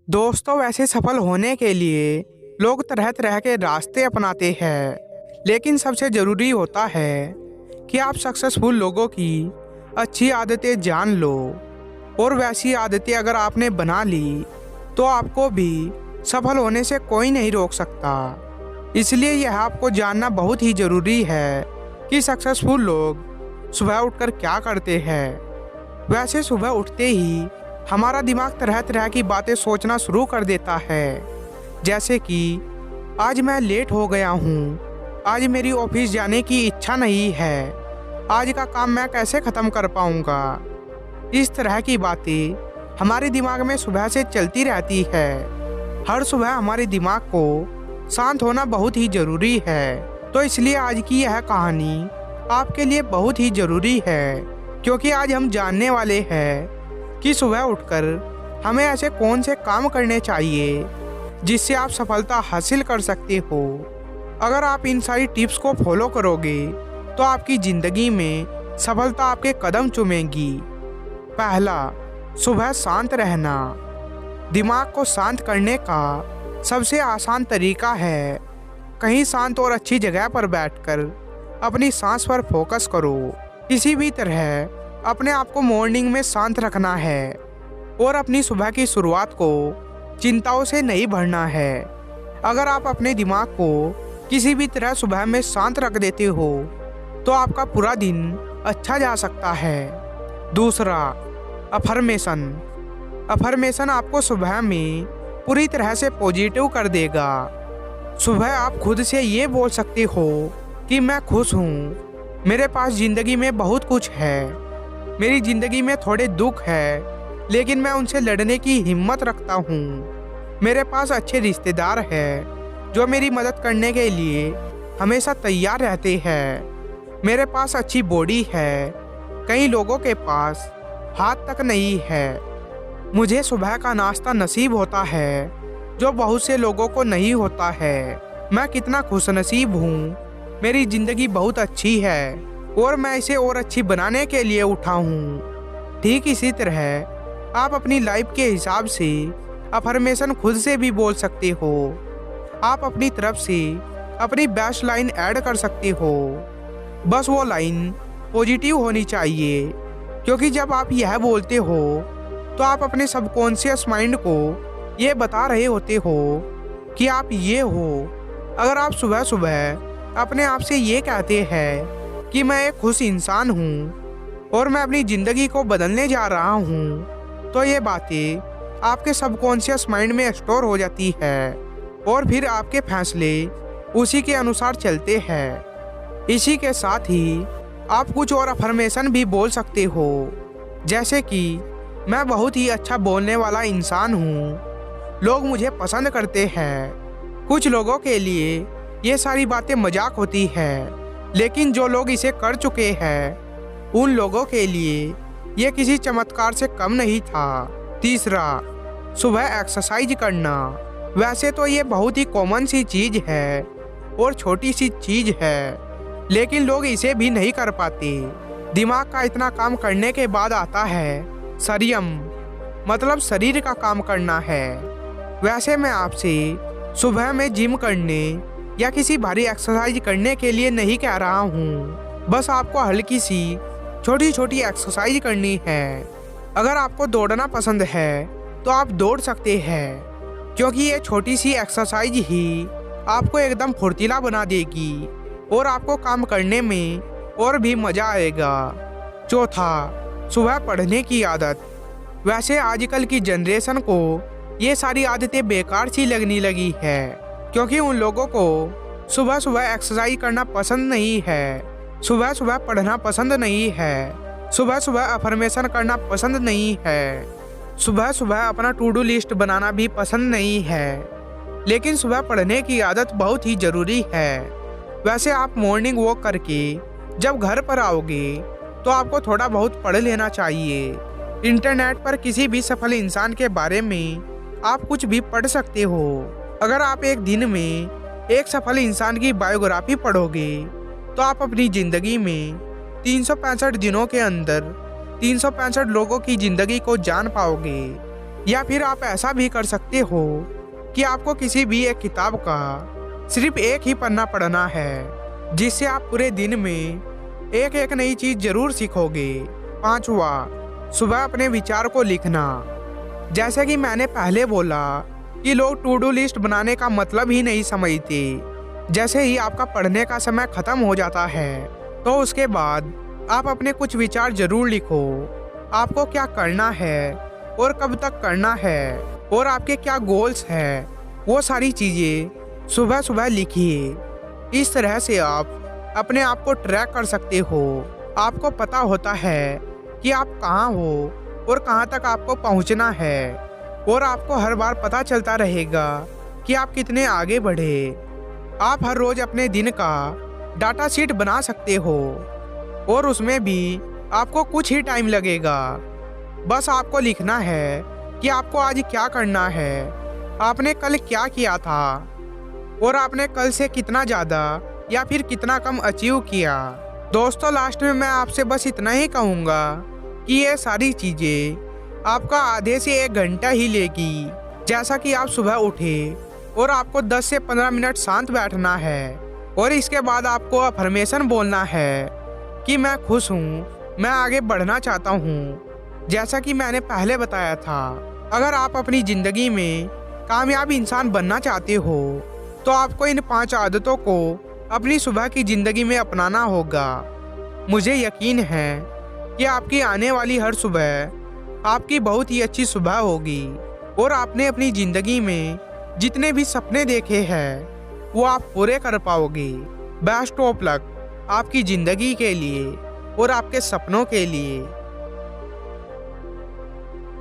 दोस्तों, वैसे सफल होने के लिए लोग तरह तरह के रास्ते अपनाते हैं, लेकिन सबसे ज़रूरी होता है कि आप सक्सेसफुल लोगों की अच्छी आदतें जान लो। और वैसी आदतें अगर आपने बना ली तो आपको भी सफल होने से कोई नहीं रोक सकता। इसलिए यह आपको जानना बहुत ही ज़रूरी है कि सक्सेसफुल लोग सुबह उठकर क्या करते हैं। वैसे सुबह उठते ही हमारा दिमाग तरह तरह की बातें सोचना शुरू कर देता है, जैसे कि आज मैं लेट हो गया हूँ, आज मेरी ऑफिस जाने की इच्छा नहीं है, आज का काम मैं कैसे ख़त्म कर पाऊँगा। इस तरह की बातें हमारे दिमाग में सुबह से चलती रहती है। हर सुबह हमारे दिमाग को शांत होना बहुत ही ज़रूरी है। तो इसलिए आज की यह कहानी आपके लिए बहुत ही ज़रूरी है, क्योंकि आज हम जानने वाले हैं कि सुबह उठकर हमें ऐसे कौन से काम करने चाहिए जिससे आप सफलता हासिल कर सकते हो। अगर आप इन सारी टिप्स को फॉलो करोगे तो आपकी ज़िंदगी में सफलता आपके कदम चूमेगी। पहला, सुबह शांत रहना। दिमाग को शांत करने का सबसे आसान तरीका है कहीं शांत और अच्छी जगह पर बैठकर अपनी सांस पर फोकस करो। किसी भी तरह अपने आप को मॉर्निंग में शांत रखना है और अपनी सुबह की शुरुआत को चिंताओं से नहीं भरना है। अगर आप अपने दिमाग को किसी भी तरह सुबह में शांत रख देते हो तो आपका पूरा दिन अच्छा जा सकता है। दूसरा, अफर्मेशन। अफर्मेशन आपको सुबह में पूरी तरह से पॉजिटिव कर देगा। सुबह आप खुद से ये बोल सकते हो कि मैं खुश हूँ, मेरे पास ज़िंदगी में बहुत कुछ है, मेरी ज़िंदगी में थोड़े दुख है लेकिन मैं उनसे लड़ने की हिम्मत रखता हूँ, मेरे पास अच्छे रिश्तेदार हैं जो मेरी मदद करने के लिए हमेशा तैयार रहते हैं, मेरे पास अच्छी बॉडी है, कई लोगों के पास हाथ तक नहीं है, मुझे सुबह का नाश्ता नसीब होता है जो बहुत से लोगों को नहीं होता है, मैं कितना खुशनसीब हूँ, मेरी ज़िंदगी बहुत अच्छी है और मैं इसे और अच्छी बनाने के लिए उठा हूँ। ठीक इसी तरह आप अपनी लाइफ के हिसाब से अफर्मेशन खुद से भी बोल सकते हो। आप अपनी तरफ से अपनी बेस्ट लाइन ऐड कर सकते हो। बस वो लाइन पॉजिटिव होनी चाहिए, क्योंकि जब आप यह बोलते हो तो आप अपने सबकॉन्शियस माइंड को ये बता रहे होते हो कि आप ये हो। अगर आप सुबह सुबह अपने आप से ये कहते हैं कि मैं एक खुश इंसान हूँ और मैं अपनी ज़िंदगी को बदलने जा रहा हूँ, तो ये बातें आपके सबकॉन्शियस माइंड में स्टोर हो जाती है और फिर आपके फैसले उसी के अनुसार चलते हैं। इसी के साथ ही आप कुछ और अफर्मेशन भी बोल सकते हो, जैसे कि मैं बहुत ही अच्छा बोलने वाला इंसान हूँ, लोग मुझे पसंद करते हैं। कुछ लोगों के लिए ये सारी बातें मजाक होती है, लेकिन जो लोग इसे कर चुके हैं उन लोगों के लिए ये किसी चमत्कार से कम नहीं था। तीसरा, सुबह एक्सरसाइज करना। वैसे तो ये बहुत ही कॉमन सी चीज़ है और छोटी सी चीज़ है, लेकिन लोग इसे भी नहीं कर पाते। दिमाग का इतना काम करने के बाद आता है शरीरम, मतलब शरीर का काम करना है। वैसे मैं आपसे सुबह में जिम करने या किसी भारी एक्सरसाइज करने के लिए नहीं कह रहा हूँ, बस आपको हल्की सी छोटी छोटी एक्सरसाइज करनी है। अगर आपको दौड़ना पसंद है तो आप दौड़ सकते हैं, क्योंकि ये छोटी सी एक्सरसाइज ही आपको एकदम फुर्तीला बना देगी और आपको काम करने में और भी मज़ा आएगा। चौथा, सुबह पढ़ने की आदत। वैसे आजकल की जनरेशन को ये सारी आदतें बेकार सी लगने लगी है, क्योंकि उन लोगों को सुबह सुबह एक्सरसाइज करना पसंद नहीं है, सुबह सुबह पढ़ना पसंद नहीं है, सुबह सुबह अफर्मेशन करना पसंद नहीं है, सुबह सुबह अपना टू डू लिस्ट बनाना भी पसंद नहीं है। लेकिन सुबह पढ़ने की आदत बहुत ही ज़रूरी है। वैसे आप मॉर्निंग वॉक करके जब घर पर आओगे तो आपको थोड़ा बहुत पढ़ लेना चाहिए। इंटरनेट पर किसी भी सफल इंसान के बारे में आप कुछ भी पढ़ सकते हो। अगर आप एक दिन में एक सफल इंसान की बायोग्राफी पढ़ोगे तो आप अपनी ज़िंदगी में 365 दिनों के अंदर 365 लोगों की ज़िंदगी को जान पाओगे। या फिर आप ऐसा भी कर सकते हो कि आपको किसी भी एक किताब का सिर्फ एक ही पन्ना पढ़ना है, जिससे आप पूरे दिन में एक एक नई चीज जरूर सीखोगे। 5वां, सुबह अपने विचार को लिखना। जैसे कि मैंने पहले बोला कि लोग टू डू लिस्ट बनाने का मतलब ही नहीं समझते। जैसे ही आपका पढ़ने का समय खत्म हो जाता है तो उसके बाद आप अपने कुछ विचार जरूर लिखो। आपको क्या करना है और कब तक करना है और आपके क्या गोल्स हैं, वो सारी चीज़ें सुबह सुबह लिखिए। इस तरह से आप अपने आप को ट्रैक कर सकते हो। आपको पता होता है कि आप कहाँ हो और कहाँ तक आपको पहुँचना है, और आपको हर बार पता चलता रहेगा कि आप कितने आगे बढ़े। आप हर रोज अपने दिन का डाटा शीट बना सकते हो और उसमें भी आपको कुछ ही टाइम लगेगा। बस आपको लिखना है कि आपको आज क्या करना है, आपने कल क्या किया था और आपने कल से कितना ज़्यादा या फिर कितना कम अचीव किया। दोस्तों, लास्ट में मैं आपसे बस इतना ही कहूँगा कि ये सारी चीज़ें आपका आधे से 1 घंटा ही लेगी। जैसा कि आप सुबह उठे और आपको 10 से 15 मिनट शांत बैठना है और इसके बाद आपको अफर्मेशन बोलना है कि मैं खुश हूँ, मैं आगे बढ़ना चाहता हूँ। जैसा कि मैंने पहले बताया था, अगर आप अपनी ज़िंदगी में कामयाब इंसान बनना चाहते हो तो आपको इन 5 आदतों को अपनी सुबह की ज़िंदगी में अपनाना होगा। मुझे यकीन है कि आपकी आने वाली हर सुबह आपकी बहुत ही अच्छी सुबह होगी और आपने अपनी ज़िंदगी में जितने भी सपने देखे हैं वो आप पूरे कर पाओगे। बेस्ट ऑफ लक आपकी ज़िंदगी के लिए और आपके सपनों के लिए।